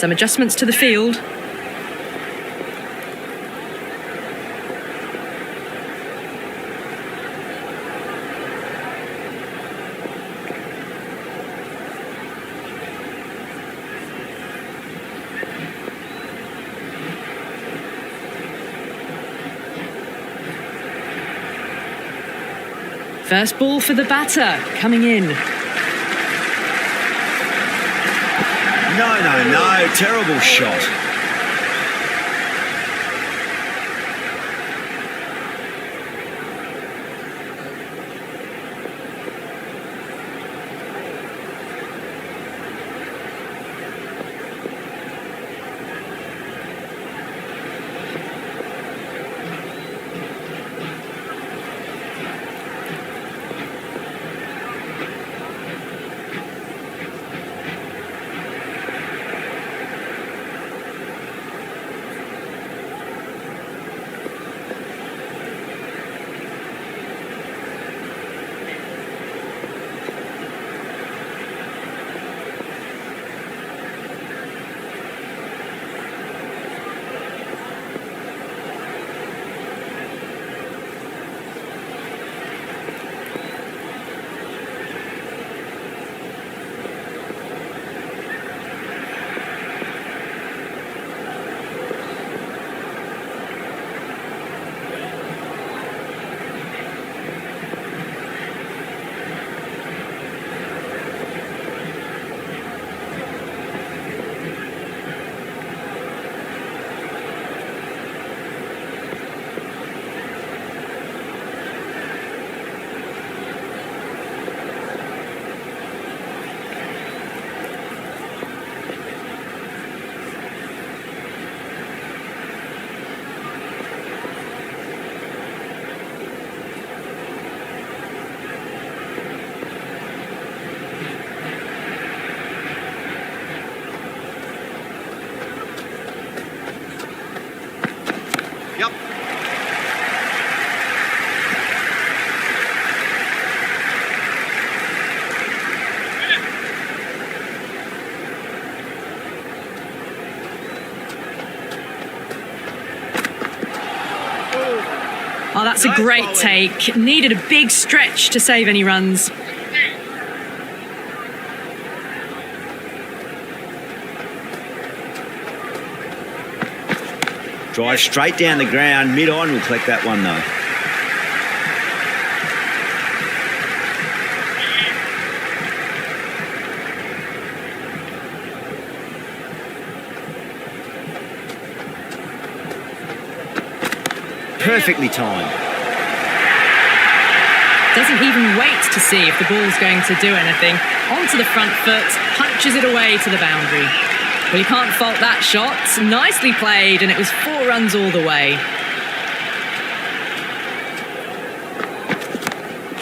Some adjustments to the field. First ball for the batter, coming in. No, terrible shot. Oh, that's a great take. Needed a big stretch to save any runs. Drive straight down the ground, mid-on, we'll collect that one though. Perfectly timed. Doesn't even wait to see if the ball's going to do anything. Onto the front foot, punches it away to the boundary. Well, you can't fault that shot. Nicely played, and it was 4 runs all the way.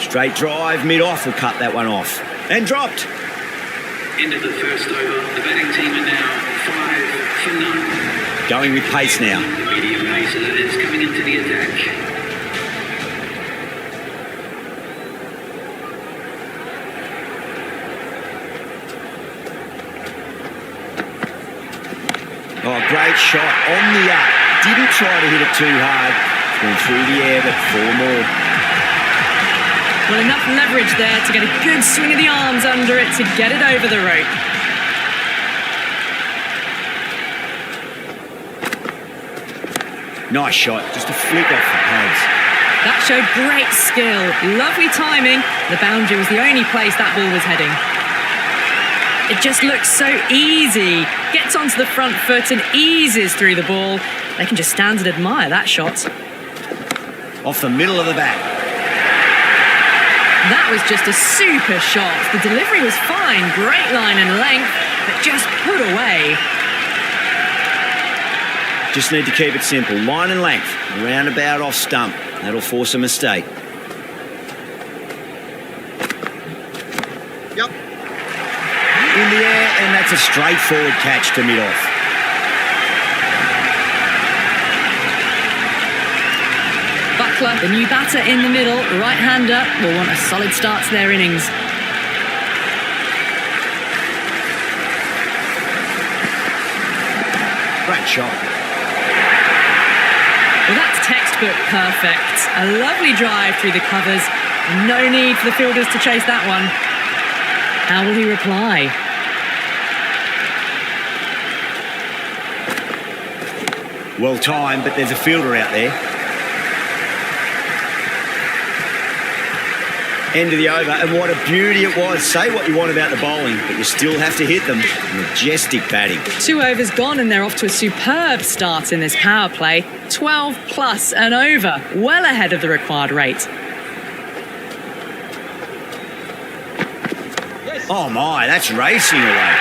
Straight drive, mid-off, will cut that one off. And dropped. End of the first over. The batting team are now 5 for none. Going with pace now. The medium pace is coming into the attack. Oh, great shot on the up. Didn't try to hit it too hard. Went through the air, but 4 more. Well, enough leverage there to get a good swing of the arms under it to get it over the rope. Nice shot, just a flick off the pads. That showed great skill, lovely timing. The boundary was the only place that ball was heading. It just looks so easy. Gets onto the front foot and eases through the ball. They can just stand and admire that shot. Off the middle of the bat. That was just a super shot. The delivery was fine, great line and length, but just put away. Just need to keep it simple. Line and length, roundabout off stump. That'll force a mistake. Yep. In the air, and that's a straightforward catch to mid-off. Buckler, the new batter in the middle, right-hander, will want a solid start to their innings. great shot. Well, that's textbook perfect. A lovely drive through the covers. No need for the fielders to chase that one. How will he reply? Well timed, but there's a fielder out there. End of the over, and what a beauty it was. Say what you want about the bowling, but you still have to hit them. Majestic batting. 2 overs gone and they're off to a superb start in this power play. 12 plus and over, well ahead of the required rate. Oh my, that's racing away.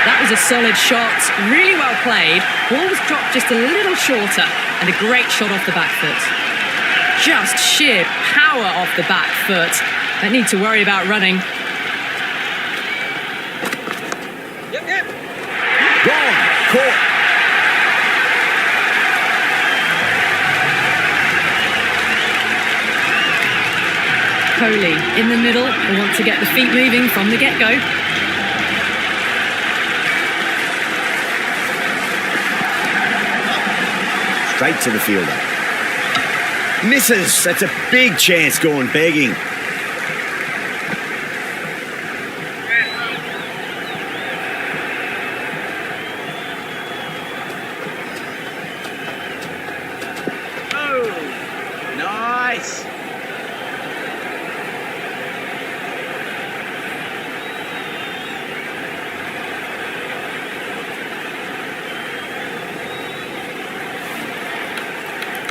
That was a solid shot, really well played. Ball was dropped just a little shorter and a great shot off the back foot. Just sheer power off the back foot. Don't need to worry about running. Gone, caught. Kohli in the middle. They want to get the feet moving from the get-go. Straight to the fielder. Misses. That's a big chance going begging. Oh, nice.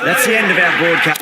That's the end of our broadcast.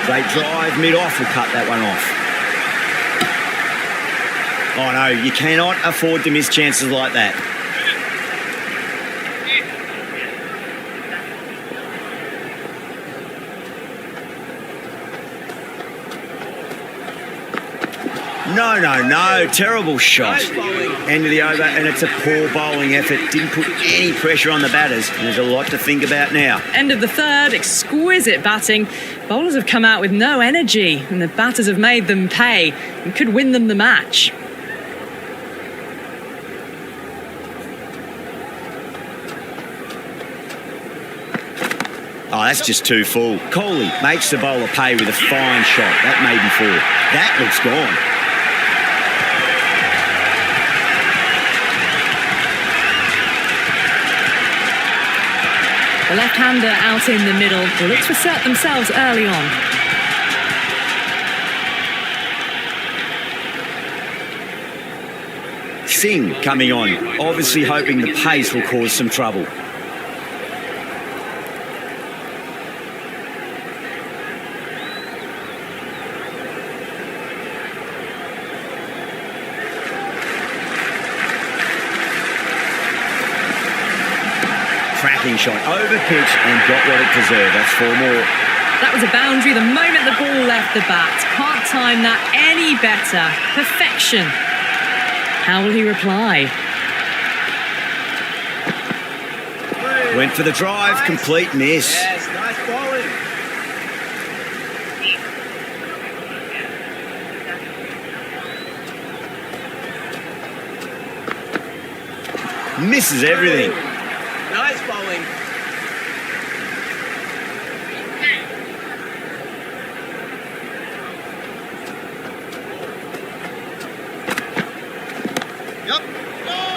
Great drive, mid-off, will cut that one off. Oh no, you cannot afford to miss chances like that. No, terrible shot. End of the over, and it's a poor bowling effort. Didn't put any pressure on the batters. There's a lot to think about now. End of the third, exquisite batting. Bowlers have come out with no energy, and the batters have made them pay and could win them the match. Oh, that's just too full. Kohli makes the bowler pay with a fine shot. That may be full. That looks gone. The left-hander out in the middle will look to assert themselves early on. Singh coming on, obviously hoping the pace will cause some trouble. Cracking shot, over pitch and got what it deserved. That's 4 more. That was a boundary the moment the ball left the bat. Can't time that any better. Perfection. How will he reply? Went for the drive, complete miss. Yes, nice bowling. Misses everything. Nice bowling.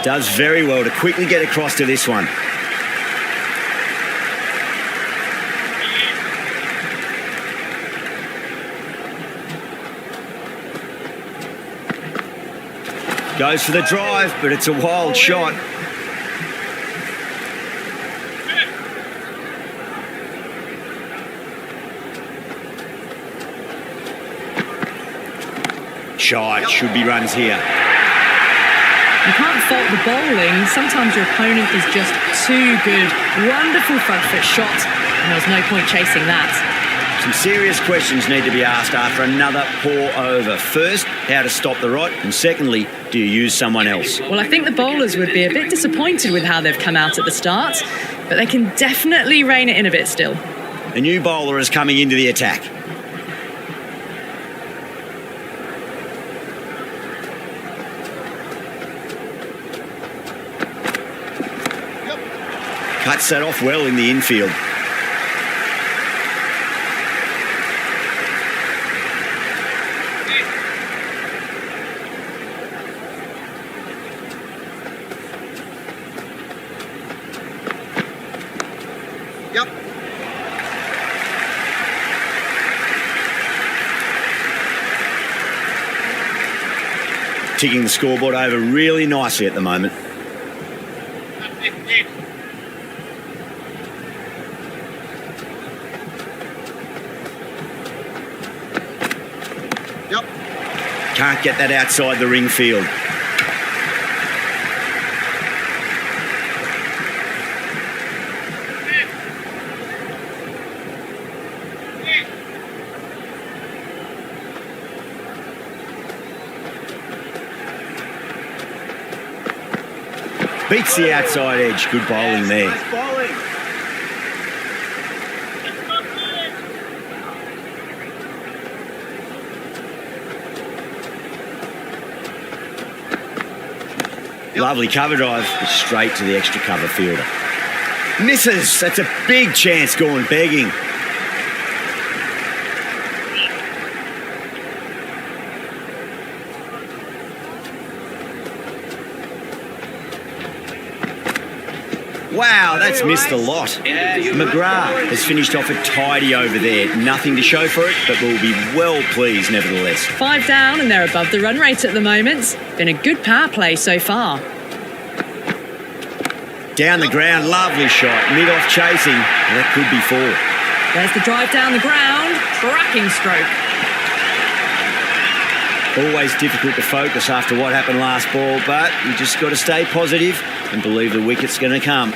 Does very well to quickly get across to this one. Goes for the drive, but it's a wild shot. Shot, should be runs here. You can't fault the bowling. Sometimes your opponent is just too good. Wonderful front foot shot, and there was no point chasing that. Some serious questions need to be asked after another poor over. First, how to stop the rot, and secondly, do you use someone else? Well, I think the bowlers would be a bit disappointed with how they've come out at the start, but they can definitely rein it in a bit still. A new bowler is coming into the attack. Cuts that off well in the infield. Ticking the scoreboard over really nicely at the moment. Can't get that outside the ring field. Beats the outside edge. Good bowling there. Nice bowling. Lovely cover drive, straight to the extra cover fielder. Misses. That's a big chance going begging. Wow, that's missed a lot. McGrath has finished off a tidy over there. Nothing to show for it, but we'll be well pleased nevertheless. 5 down and they're above the run rate at the moment. Been a good power play so far. Down the ground, lovely shot. Mid-off chasing. That could be 4. There's the drive down the ground. Cracking stroke. Always difficult to focus after what happened last ball, but you just got to stay positive and believe the wicket's going to come.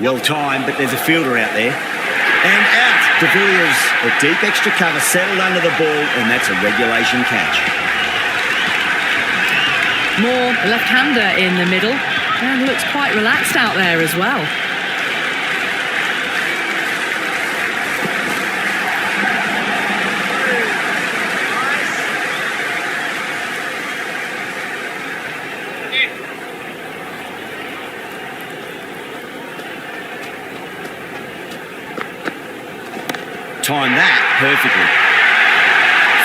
Well timed, but there's a fielder out there. And out. De Villiers, a deep extra cover settled under the ball, and that's a regulation catch. Moore, the left-hander in the middle, and looks quite relaxed out there as well. Timed that perfectly.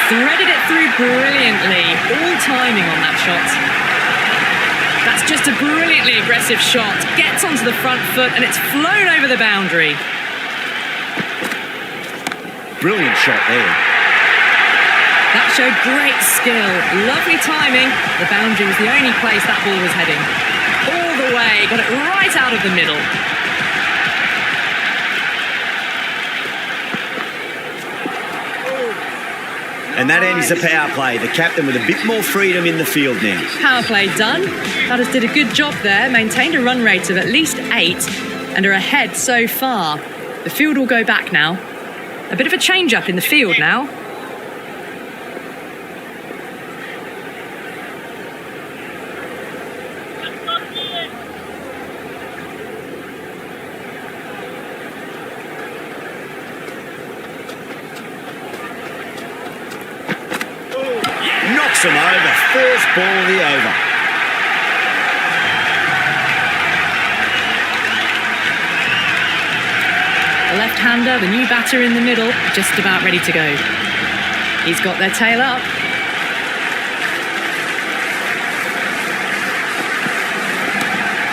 Threaded it through brilliantly. All timing on that shot. That's just a brilliantly aggressive shot. Gets onto the front foot and it's flown over the boundary. Brilliant shot there. That showed great skill. Lovely timing. The boundary was the only place that ball was heading. All the way. Got it right out of the middle. And that ends the power play. The captain with a bit more freedom in the field now. Power play done. Batters did a good job there, maintained a run rate of at least 8 and are ahead so far. The field will go back now. A bit of a change up in the field now. Knocks him over. First ball of the over. The left-hander, the new batter in the middle, just about ready to go. He's got their tail up.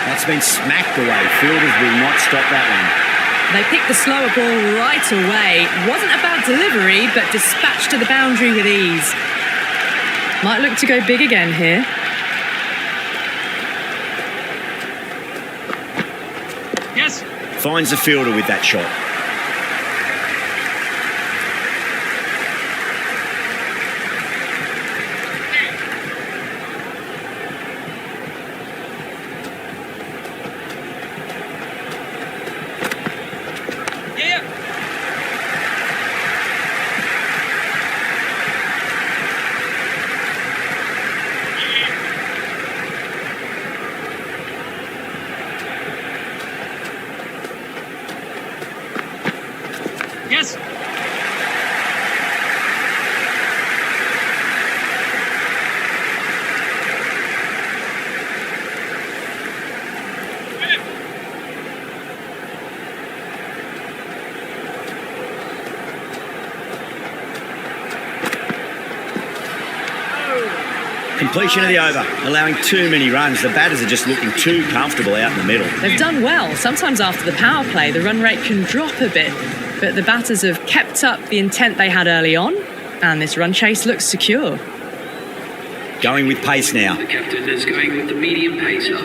That's been smacked away. Fielders will not stop that one. They picked the slower ball right away. Wasn't a bad delivery, but dispatched to the boundary with ease. Might look to go big again here. Finds the fielder with that shot. Yes. Completion of the over, allowing too many runs. The batters are just looking too comfortable out in the middle. They've done well. Sometimes after the power play, the run rate can drop a bit, but the batters have kept up the intent they had early on, and this run chase looks secure. Going with pace now. The captain is going with the medium pacer.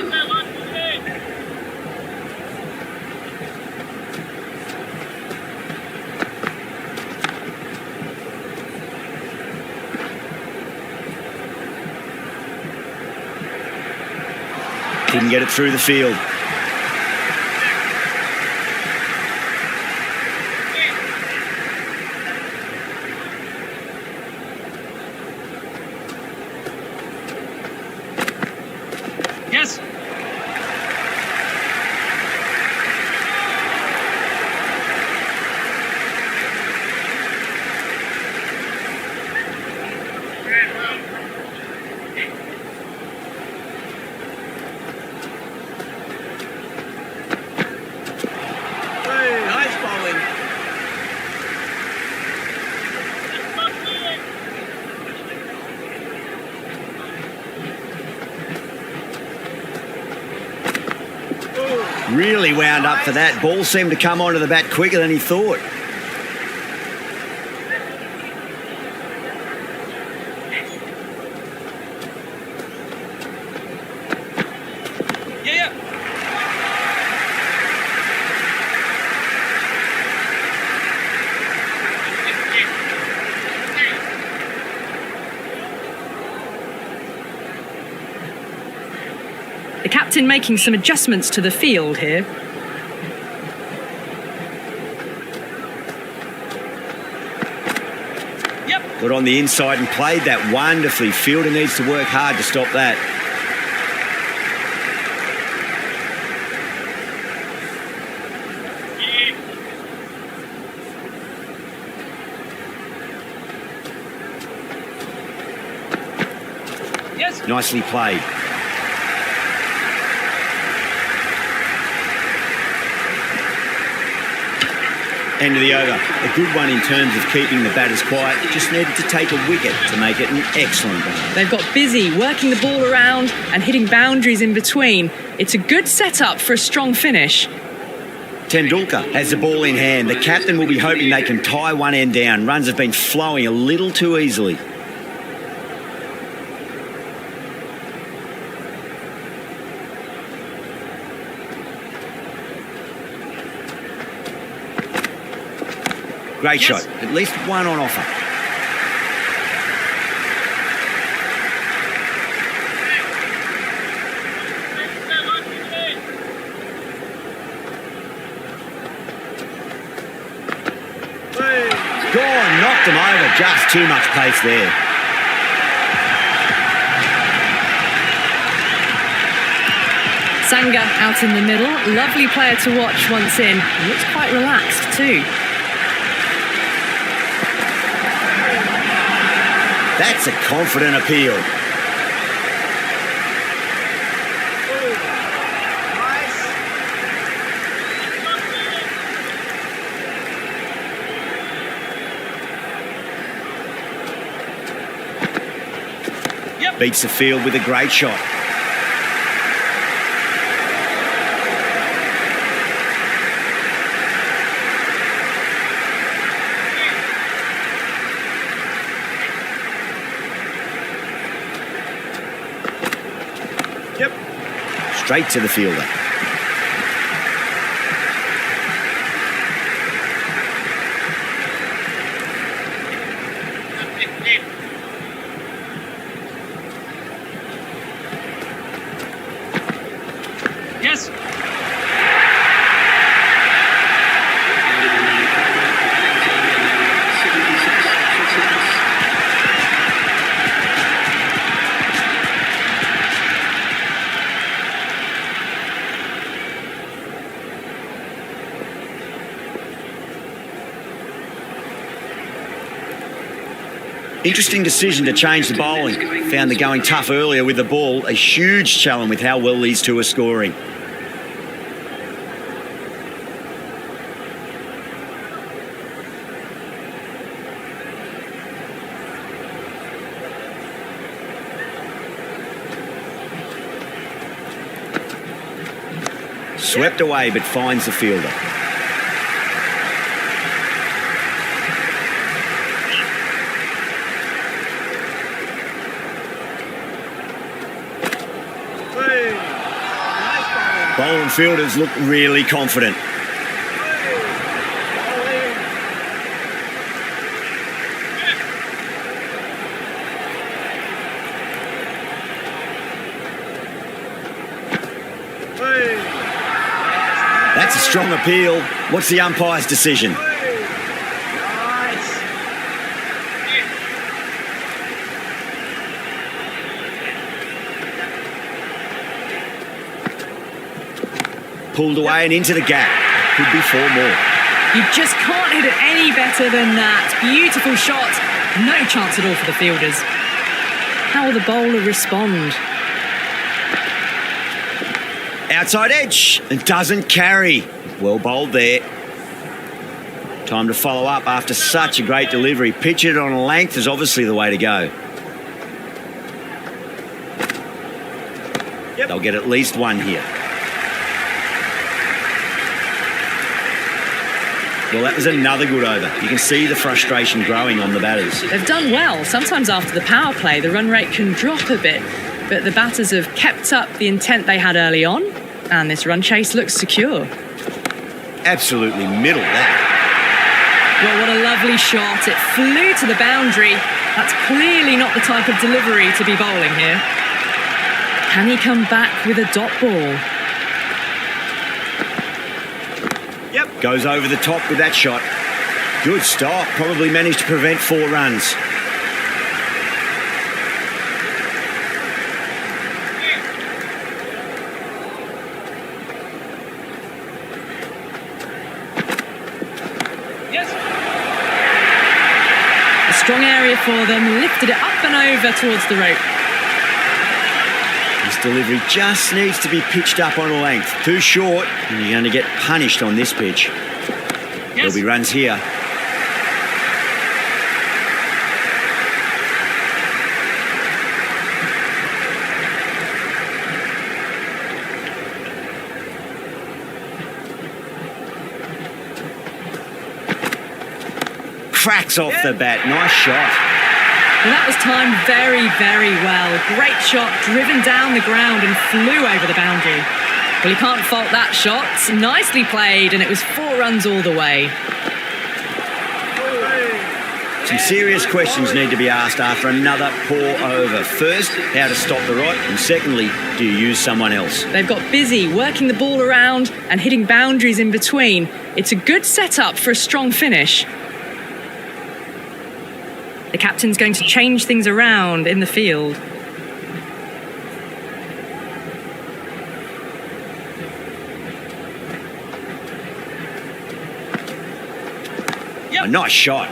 Didn't get it through the field. Yes. Hey, nice bowling. Really wound up for that. Ball seemed to come onto the bat quicker than he thought. Yeah. The captain making some adjustments to the field here. Got on the inside and played that wonderfully. Fielder needs to work hard to stop that. Yes. Nicely played. End of the over. A good one in terms of keeping the batters quiet. Just needed to take a wicket to make it an excellent one. They've got busy working the ball around and hitting boundaries in between. It's a good setup for a strong finish. Tendulkar has the ball in hand. The captain will be hoping they can tie one end down. Runs have been flowing a little too easily. Great shot. At least one on offer. Gone, knocked him over. Just too much pace there. Sangha out in the middle. Lovely player to watch once in. Looks quite relaxed too. That's a confident appeal. Beats the field with a great shot. Straight to the fielder. Interesting decision to change the bowling. Found the going tough earlier with the ball. A huge challenge with how well these two are scoring. Swept away but finds the fielder. Bowler and fielders look really confident. That's a strong appeal. What's the umpire's decision? Pulled away and into the gap. Could be 4 more. You just can't hit it any better than that. Beautiful shot. No chance at all for the fielders. How will the bowler respond? Outside edge and doesn't carry. Well bowled there. Time to follow up after such a great delivery. Pitch it on a length is obviously the way to go. They'll get at least 1 here. Well, that was another good over. You can see the frustration growing on the batters. They've done well. Sometimes after the power play, the run rate can drop a bit, but the batters have kept up the intent they had early on, and this run chase looks secure. Absolutely middle that. Well, what a lovely shot. It flew to the boundary. That's clearly not the type of delivery to be bowling here. Can he come back with a dot ball? Goes over the top with that shot. Good stop. Probably managed to prevent 4 runs. A strong area for them. Lifted it up and over towards the rope. This delivery just needs to be pitched up on a length. Too short, and you're going to get punished on this pitch. There'll be runs here. Cracks off the bat. Nice shot. Well, that was timed very, very well. Great shot, driven down the ground and flew over the boundary. Well, you can't fault that shot. Nicely played, and it was 4 runs all the way. Some serious questions need to be asked after another poor over. First, how to stop the rot, and secondly, do you use someone else? They've got busy working the ball around and hitting boundaries in between. It's a good setup for a strong finish. The captain's going to change things around in the field. A nice shot.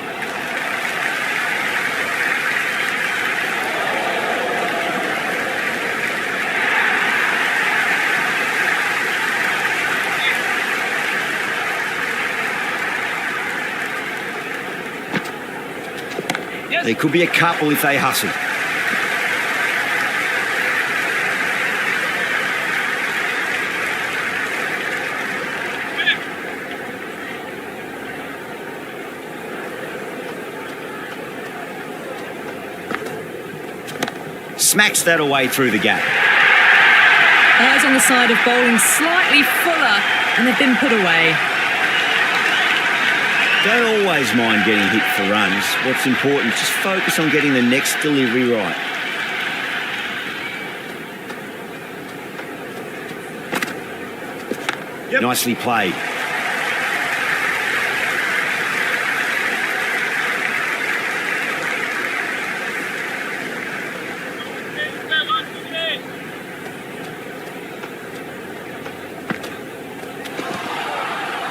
There could be a couple if they hustle. Smacks that away through the gap. Eyes on the side of bowling slightly fuller, and they've been put away. Don't always mind getting hit for runs. What's important is just focus on getting the next delivery right. Nicely played.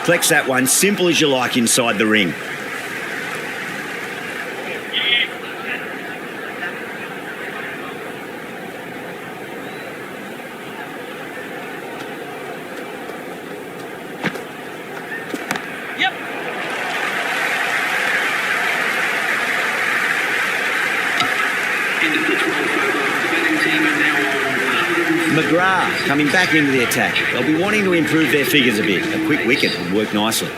Flex that one, simple as you like inside the ring. team are now on 100. McGrath coming back into the attack. They'll be wanting to improve their figures a bit. A quick wicket would work nicely.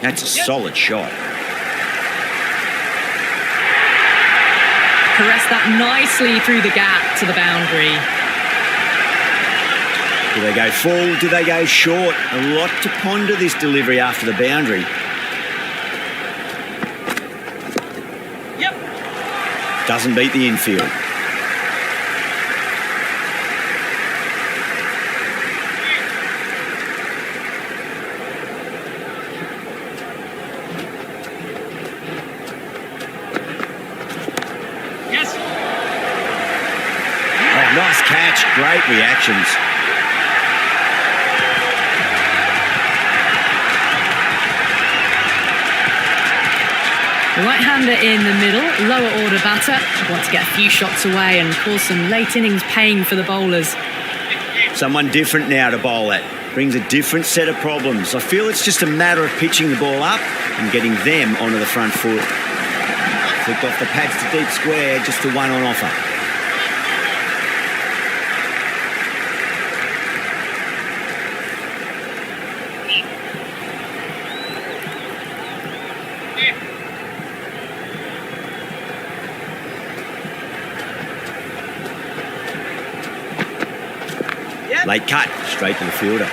That's a solid shot. Caress that nicely through the gap to the boundary. Do they go full? Do they go short? A lot to ponder this delivery after the boundary. Yep. Doesn't beat the infield. Yes. Oh, nice catch. Great reactions. The right-hander in the middle, lower order batter, want to get a few shots away and cause some late innings pain for the bowlers. Someone different now to bowl at. Brings a different set of problems. I feel it's just a matter of pitching the ball up and getting them onto the front foot. Flicked off the pads to deep square, just the one on offer. Late cut, straight to the fielder.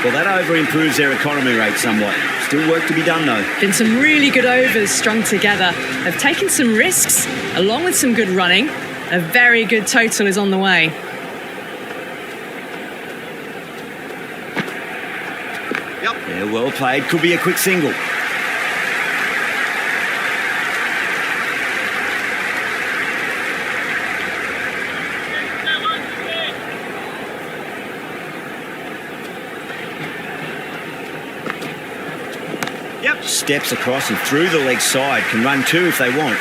Well, that over improves their economy rate somewhat. Still work to be done, though. Been some really good overs strung together. Have taken some risks, along with some good running. A very good total is on the way. Yeah, well played. Could be a quick single. Yep. Steps across and through the leg side. Can run two if they want.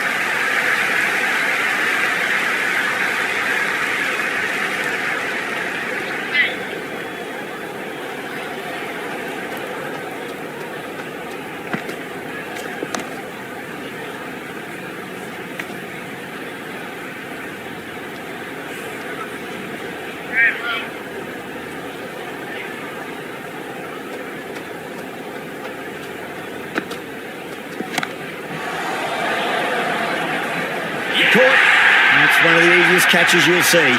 Caught. That's one of the easiest catches you'll see.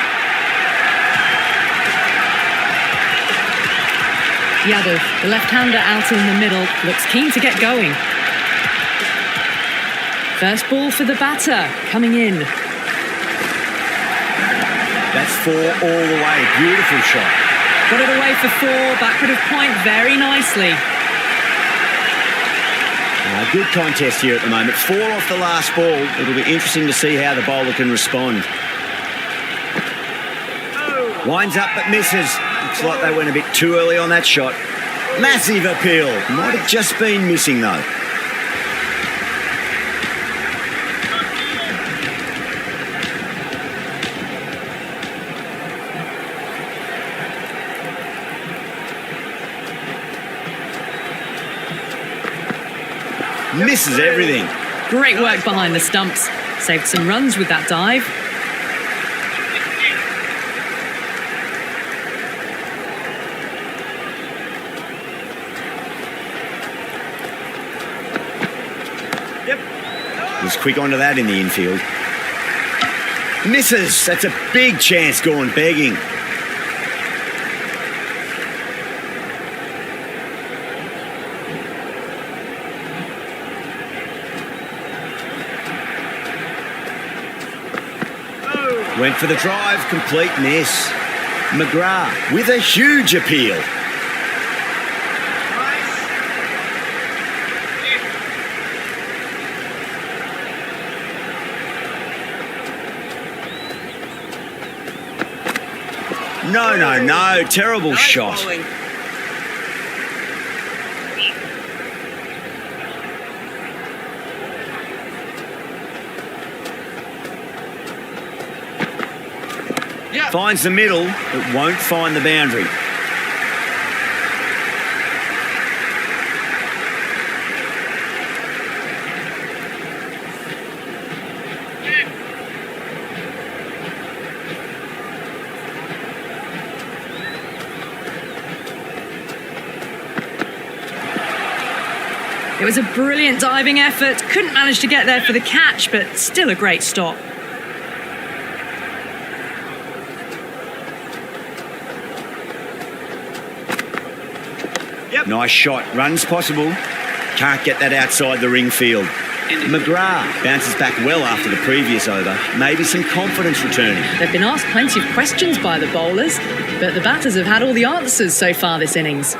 Yadav, the left-hander out in the middle, looks keen to get going. First ball for the batter, coming in. That's four all the way. Beautiful shot. Got it away for four, backward of point very nicely. Good contest here at the moment. Four off the last ball. It'll be interesting to see how the bowler can respond. Winds up but misses. Looks like they went a bit too early on that shot. Massive appeal. Might have just been missing though. Misses everything. Great work behind the stumps. Saved some runs with that dive. Was quick onto that in the infield. Misses. That's a big chance gone begging. Went for the drive, complete miss. McGrath with a huge appeal. No, terrible Nice shot. bowling. Finds the middle, but won't find the boundary. It was a brilliant diving effort. Couldn't manage to get there for the catch, but still a great stop. Yep. Nice shot. Run's possible. Can't get that outside the ring field. McGrath bounces back well after the previous over. Maybe some confidence returning. They've been asked plenty of questions by the bowlers, but the batters have had all the answers so far this innings.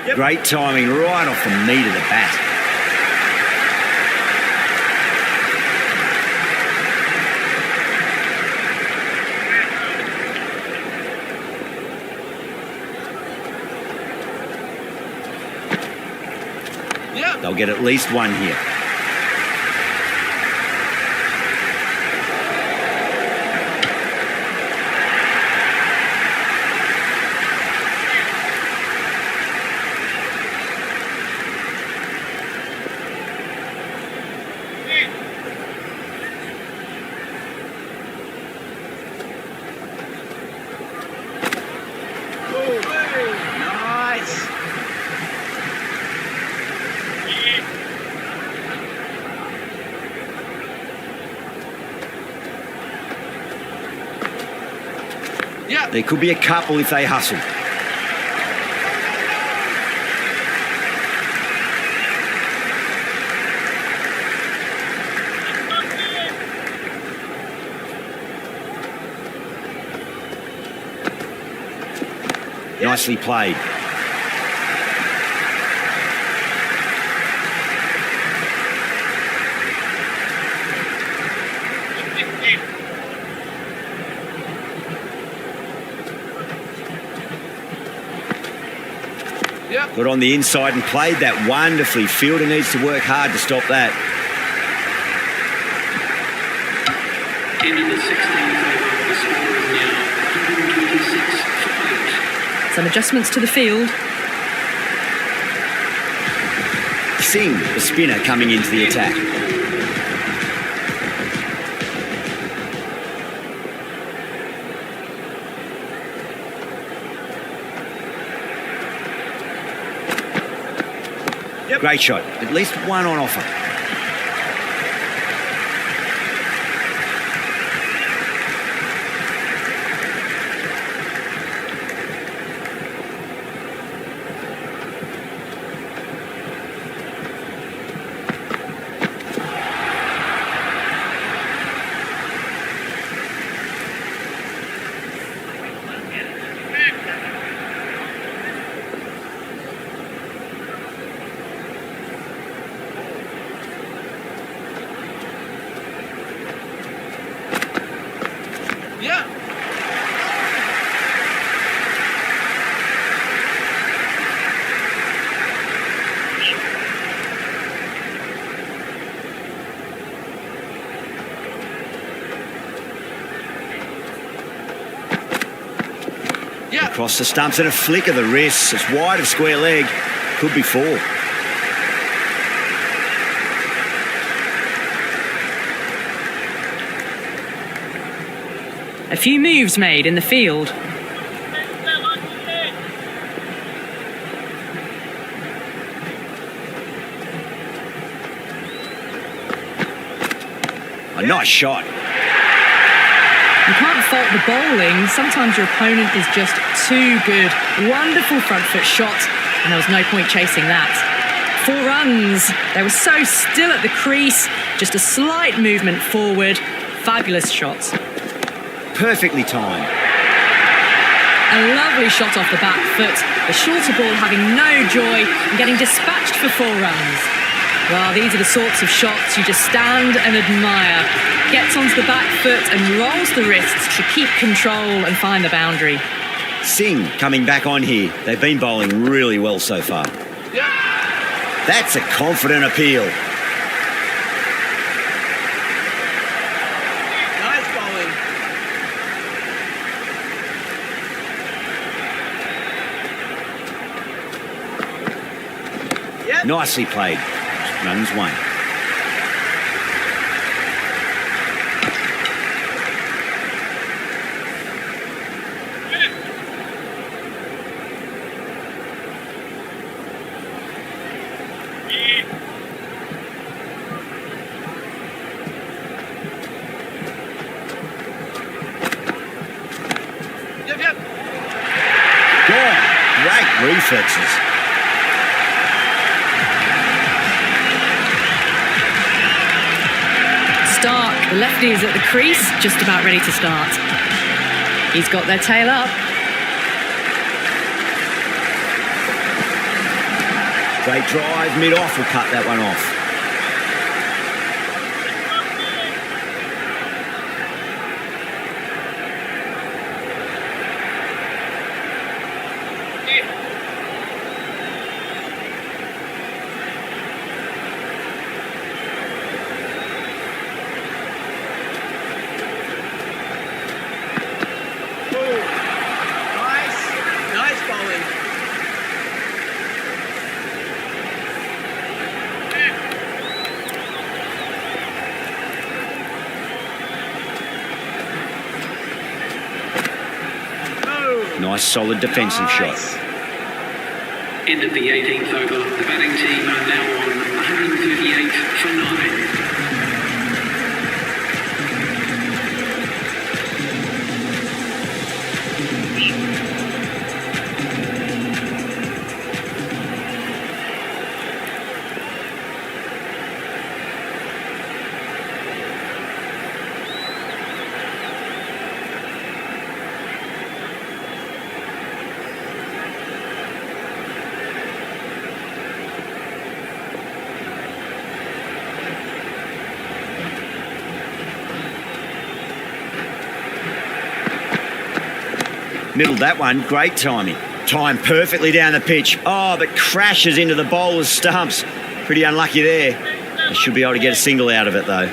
Yep. Great timing right off the meat of the bat. They'll get at least one here. Nice. There could be a couple if they hustle. Nicely played. Got on the inside and played that wonderfully. Fielder needs to work hard to stop that. Into the 16th over, the score is now 126 for 8. Some adjustments to the field. Singh, the spinner, coming into the attack. Great shot. At least one on offer. Across the stumps and a flick of the wrist. It's wide of square leg. Could be 4. A few moves made in the field. A nice shot. You can't fault the bowling. Sometimes your opponent is just too good. Wonderful front foot shot, and there was no point chasing that. 4 runs. They were so still at the crease. Just a slight movement forward. Fabulous shots. Perfectly timed. A lovely shot off the back foot. The shorter ball having no joy and getting dispatched for 4 runs. Well, these are the sorts of shots you just stand and admire. Gets onto the back foot and rolls the wrists to keep control and find the boundary. Singh coming back on here. They've been bowling really well so far. That's a confident appeal. Nicely played. Runs one. Great reflexes. Stark, the lefty is at the crease, just about ready to start. He's got their tail up. Great drive, mid-off will cut that one off. Nice bowling. Nice, solid defensive shot. End of the 18th over. The batting team are now on 138 for 9. Middled that one, great timing. Timed perfectly down the pitch. Oh, but crashes into the bowler's stumps. Pretty unlucky there. They should be able to get a single out of it though.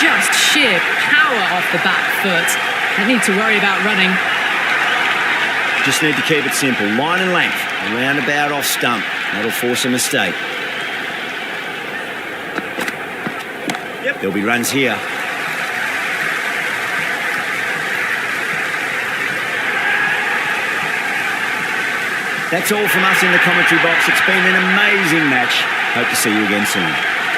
Just sheer power off the back foot. Don't need to worry about running. Just need to keep it simple. Line and length. A roundabout off stump. That'll force a mistake. There'll be runs here. That's all from us in the commentary box. It's been an amazing match. Hope to see you again soon.